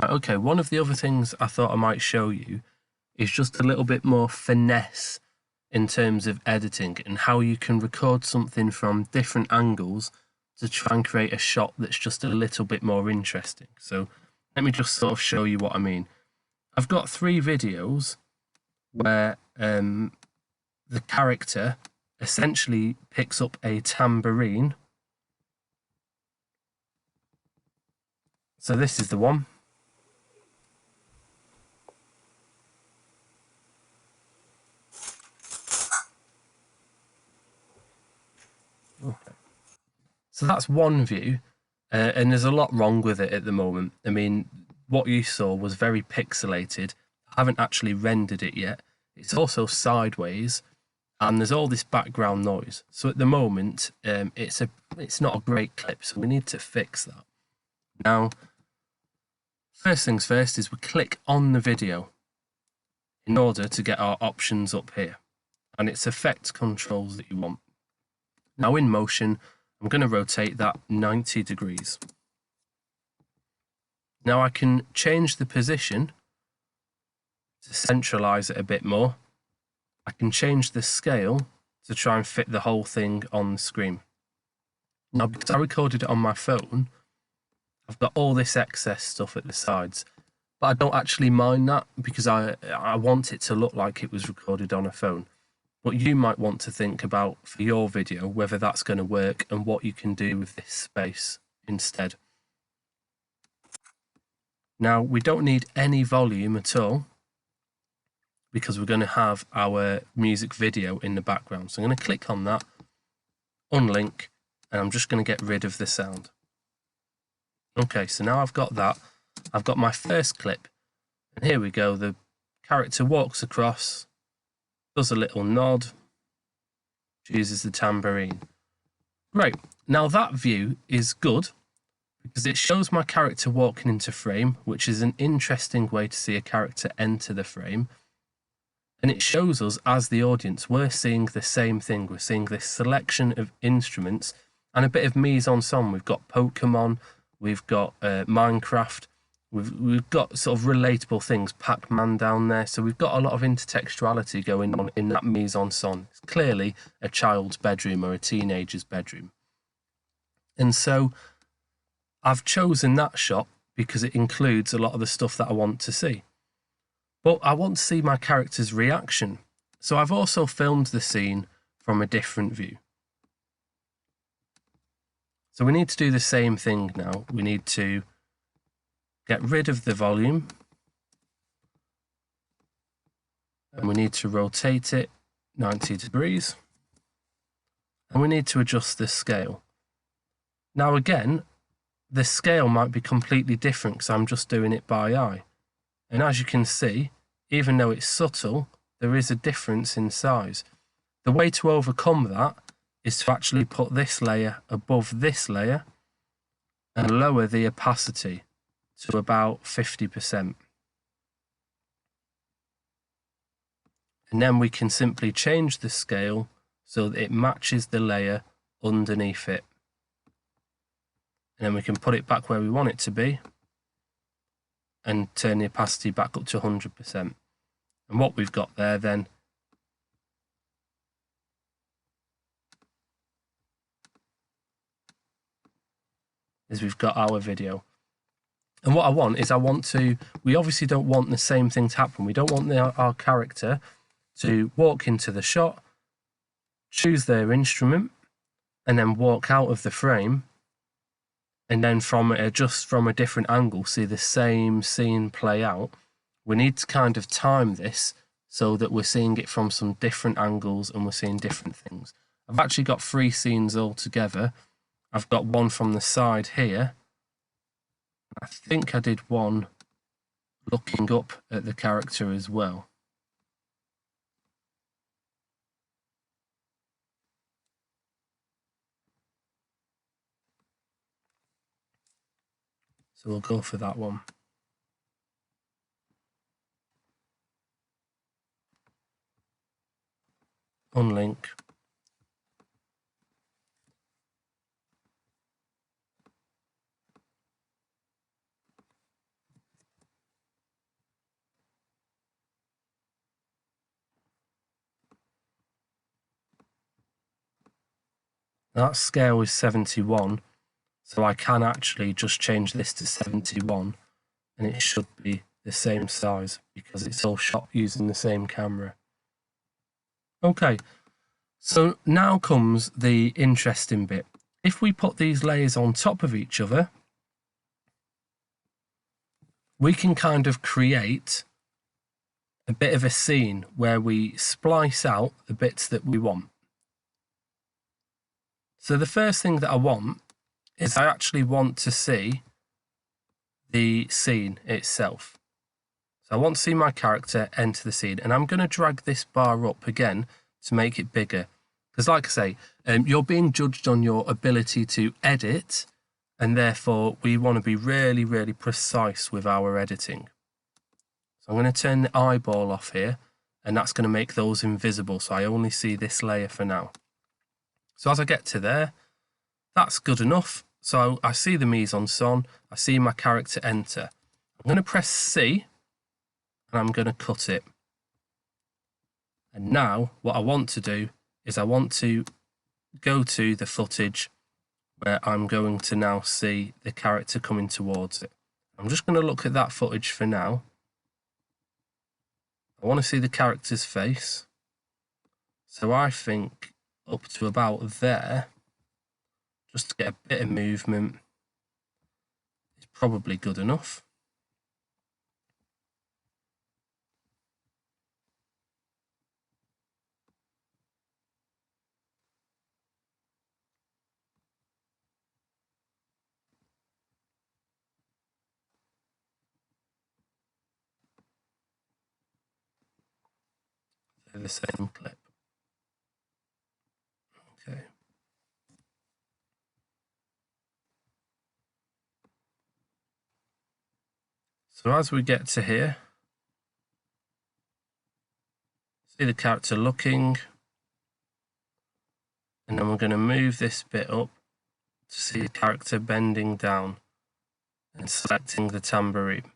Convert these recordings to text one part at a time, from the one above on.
Right, okay, one of the other things I thought I might show you is just a little bit more finesse in terms of editing and how you can record something from different angles to try and create a shot that's just a little bit more interesting. So let me just sort of show you what I mean. I've got 3 videos where the character essentially picks up a tambourine. So this is the one. Okay. So that's one view, and there's a lot wrong with it at the moment. I mean, what you saw was very pixelated. I haven't actually rendered it yet. It's also sideways, and there's all this background noise. So at the moment, it's not a great clip, so we need to fix that. Now, first things first is we click on the video in order to get our options up here, and it's effect controls that you want. Now in motion, I'm going to rotate that 90 degrees. Now I can change the position to centralize it a bit more. I can change the scale to try and fit the whole thing on the screen. Now, because I recorded it on my phone, I've got all this excess stuff at the sides, but I don't actually mind that because I want it to look like it was recorded on a phone. But you might want to think about for your video whether that's going to work and what you can do with this space instead. Now, we don't need any volume at all because we're going to have our music video in the background. So I'm going to click on that, unlink, and I'm just going to get rid of the sound. Okay, so now I've got that. I've got my first clip, and here we go. The character walks across, does a little nod, uses the tambourine. Great. Now that view is good because it shows my character walking into frame, which is an interesting way to see a character enter the frame. And it shows us, as the audience, we're seeing the same thing. We're seeing this selection of instruments and a bit of mise-en-scène. We've got Pokemon, we've got Minecraft, we've got sort of relatable things, Pac-Man down there. So we've got a lot of intertextuality going on in that mise-en-scène. It's clearly a child's bedroom or a teenager's bedroom. And so I've chosen that shot because it includes a lot of the stuff that I want to see. But I want to see my character's reaction. So I've also filmed the scene from a different view. So we need to do the same thing now. We need to get rid of the volume. And we need to rotate it 90 degrees. And we need to adjust the scale. Now again, the scale might be completely different because I'm just doing it by eye. And as you can see, even though it's subtle, there is a difference in size. The way to overcome that is to actually put this layer above this layer and lower the opacity to about 50%. And then we can simply change the scale so that it matches the layer underneath it. And then we can put it back where we want it to be and turn the opacity back up to 100%. And what we've got there then is we've got our video. And what I want is we obviously don't want the same thing to happen. We don't want our character to walk into the shot, choose their instrument, and then walk out of the frame, and then just from a different angle see the same scene play out. We need to kind of time this so that we're seeing it from some different angles and we're seeing different things. I've actually got 3 scenes all together. I've got one from the side here. I think I did one looking up at the character as well. So we'll go for that one. Unlink. That scale is 71, so I can actually just change this to 71 and it should be the same size because it's all shot using the same camera. Okay, so now comes the interesting bit. If we put these layers on top of each other, we can kind of create a bit of a scene where we splice out the bits that we want. So the first thing that I want is I actually want to see the scene itself. So I want to see my character enter the scene, and I'm going to drag this bar up again to make it bigger. Because like I say, you're being judged on your ability to edit, and therefore we want to be really, really precise with our editing. So I'm going to turn the eyeball off here, and that's going to make those invisible, so I only see this layer for now. So as I get to there, that's good enough. So I see the mise-en-scène, I see my character enter. I'm going to press C, and I'm going to cut it. And now what I want to do is I want to go to the footage where I'm going to now see the character coming towards it. I'm just going to look at that footage for now. I want to see the character's face. So I think up to about there, just to get a bit of movement, is probably good enough. The same clip. Okay. So as we get to here, see the character looking, and then we're going to move this bit up to see the character bending down and selecting the tambourine.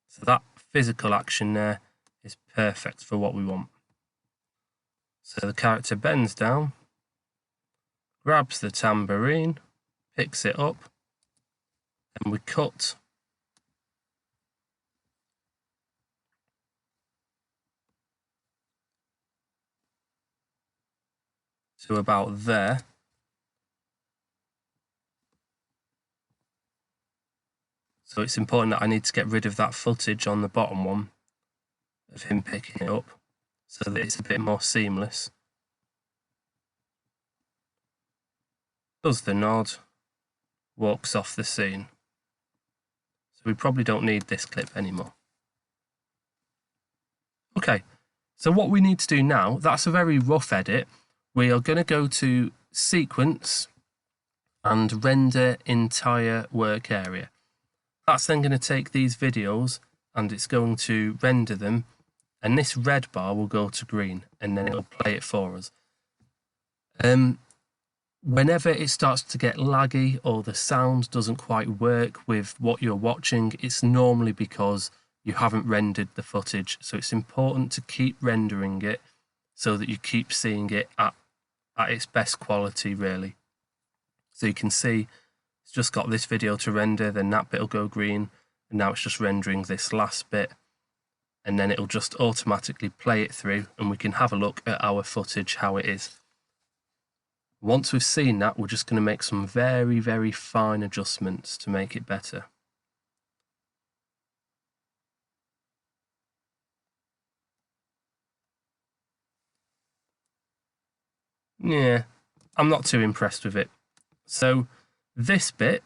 So that physical action there is perfect for what we want. So the character bends down, grabs the tambourine, picks it up, and we cut to about there. So it's important that I need to get rid of that footage on the bottom one of him picking it up so that it's a bit more seamless. Does the nod, walks off the scene. So we probably don't need this clip anymore. Okay, so what we need to do now, that's a very rough edit. We are going to go to sequence and render entire work area. That's then going to take these videos and it's going to render them, and this red bar will go to green and then it'll play it for us. Whenever it starts to get laggy or the sound doesn't quite work with what you're watching, it's normally because you haven't rendered the footage. So it's important to keep rendering it so that you keep seeing it at its best quality, really. So you can see it's just got this video to render, then that bit will go green, and now it's just rendering this last bit, and then it'll just automatically play it through and we can have a look at our footage, how it is. Once we've seen that, we're just going to make some very, very fine adjustments to make it better. Yeah, I'm not too impressed with it. So this bit,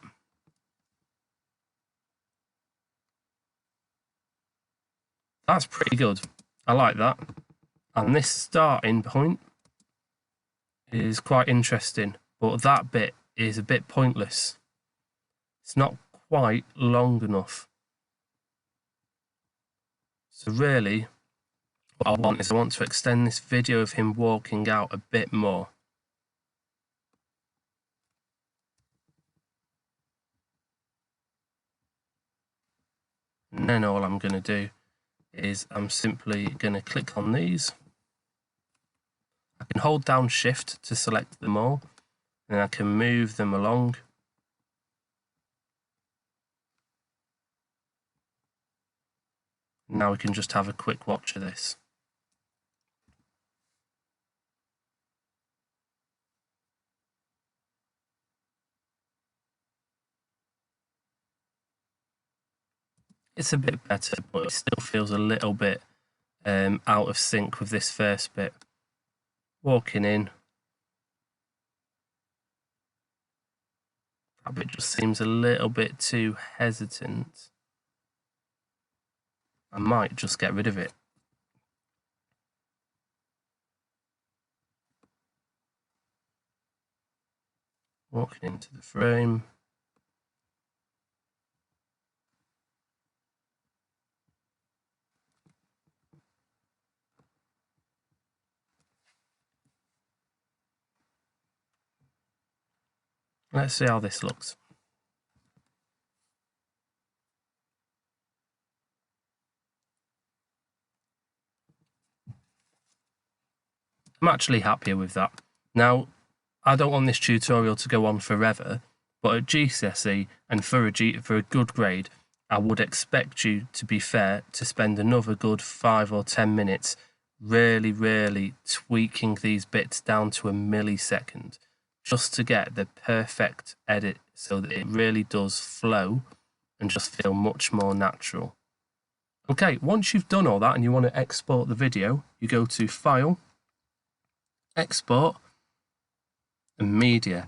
that's pretty good. I like that. And this starting point is quite interesting, but that bit is a bit pointless. It's not quite long enough. So really, what I want is I want to extend this video of him walking out a bit more. And then all I'm going to do is I'm simply going to click on these. I can hold down Shift to select them all, and I can move them along. Now we can just have a quick watch of this. It's a bit better, but it still feels a little bit out of sync with this first bit. Walking in, that bit just seems a little bit too hesitant. I might just get rid of it. Walking into the frame. Let's see how this looks. I'm actually happier with that. Now, I don't want this tutorial to go on forever, but at GCSE and for a good grade, I would expect you, to be fair, to spend another good 5 or 10 minutes really tweaking these bits down to a millisecond, just to get the perfect edit so that it really does flow and just feel much more natural. Okay, once you've done all that and you want to export the video, you go to File, Export, and Media.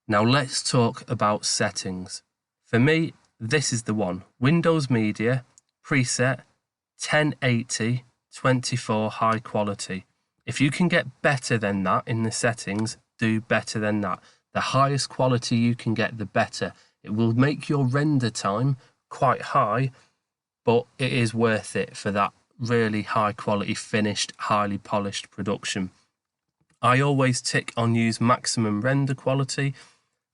Now let's talk about settings. For me, this is the one. Windows Media, preset, 1080, 24 high quality. If you can get better than that in the settings, do better than that. The highest quality you can get, the better. It will make your render time quite high, but it is worth it for that really high quality, finished, highly polished production. I always tick on use maximum render quality,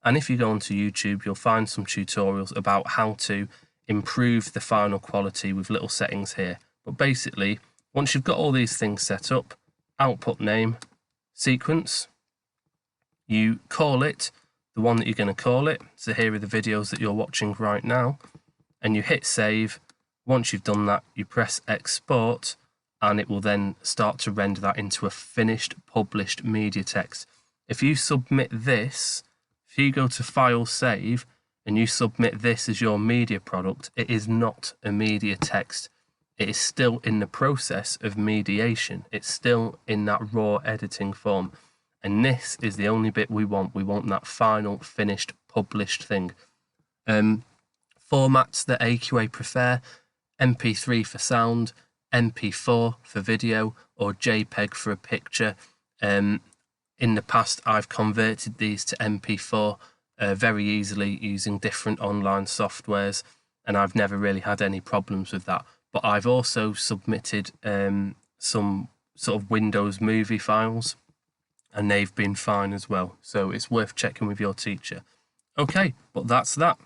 and if you go onto YouTube, you'll find some tutorials about how to improve the final quality with little settings here. But basically, once you've got all these things set up, output name, sequence, you call it the one that you're going to call it. So here are the videos that you're watching right now, and you hit save. Once you've done that, you press export, and it will then start to render that into a finished, published media text. If you submit this, if you go to File, Save, and you submit this as your media product, it is not a media text. It is still in the process of mediation. It's still in that raw editing form. And this is the only bit we want. We want that final, finished, published thing. Formats that AQA prefer: MP3 for sound, MP4 for video, or JPEG for a picture. In the past, I've converted these to MP4 very easily using different online softwares, and I've never really had any problems with that. But I've also submitted some sort of Windows movie files, and they've been fine as well. So it's worth checking with your teacher. Okay, but that's that.